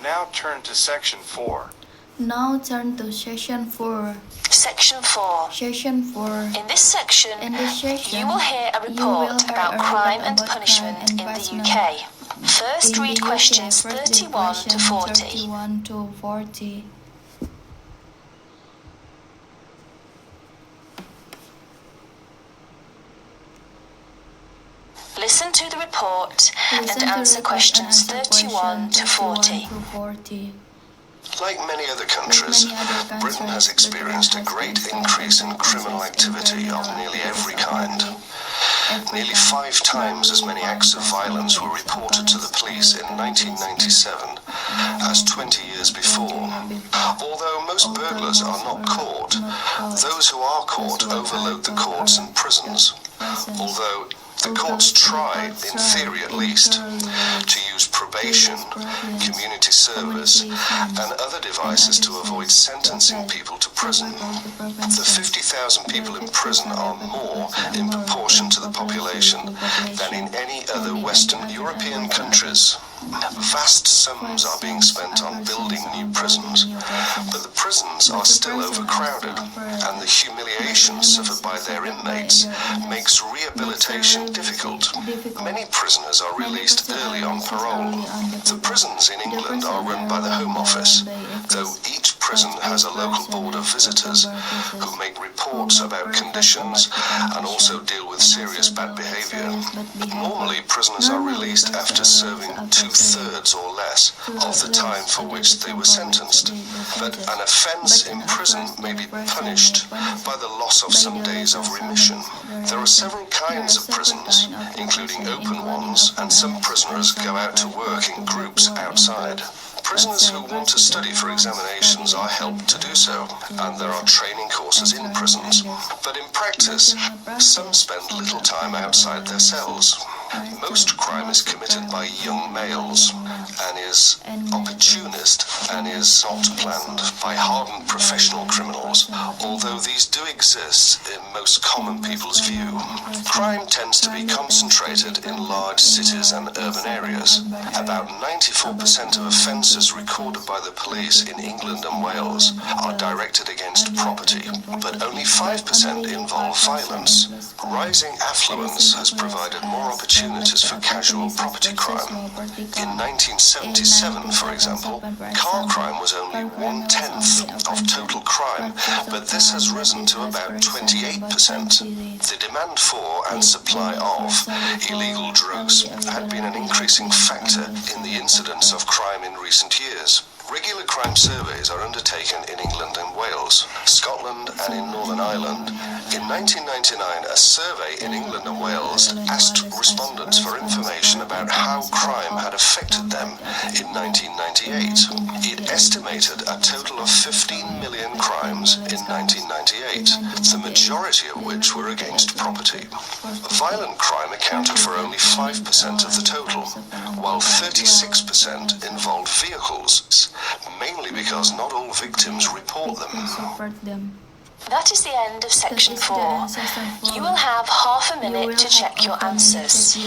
Now turn to section 4. Now turn to section 4. Section 4. Section 4. In this section, you will hear a report about crime and punishment in the UK. First, read questions 31 to 40. Listen to the report and answer questions 31 to 40. Like many other countries, Britain has experienced a great increase in criminal activity of nearly every kind. Nearly 5 times as many acts of violence were reported to the police in 1997 as 20 years before. Although most burglars are not caught, those who are caught overload the courts and prisons. Although the courts try, in theory at least, to use probation, community service, and other devices to avoid sentencing people to prison. The 50,000 people in prison are more in proportion to the population than in any other Western European countries. Vast sums are being spent on building new prisons, but the prisons are still overcrowded, and the humiliation suffered by their inmates makes rehabilitation difficult. Many prisoners are released early on parole. The prisons in England are run by the Home Office, though each prison has a local board of visitors who make reports about conditions and also deal with serious bad behaviour. Normally, prisoners are released after serving 2/3 or less of the time for which they were sentenced. But an offence in prison may be punished by the loss of some days of remission. There are several kinds of prisons, including open ones, and some prisoners go out to work in groups outside. Prisoners who want to study for examinations are helped to do so, and there are training courses in prisons. But in practice, some spend little time outside their cells. Most crime is committed by young males and is opportunist and is not planned by hardened professional criminals, although these do exist in most common people's view. Crime tends to be concentrated in large cities and urban areas. About 94% of offences recorded by the police in England and Wales are directed against property, but only 5% involve violence. Rising affluence has provided more opportunities for casual property crime. In 1977, for example, car crime was only 1/10 of total crime, but this has risen to about 28%. The demand for and supply of illegal drugs had been an increasing factor in the incidence of crime in recent years. Regular crime surveys are undertaken in England and Wales, Scotland and in Northern Ireland. In 1999, a survey in England and Wales asked respondents for information about how crime had affected them in 1998. It estimated a total of 15 million crimes in 1998, the majority of which were against property. Violent crime accounted for only 5% of the total, while 36% involved vehicles, mainly because not all victims report them. That is the end of section 4. You will have half a minute to check your answers.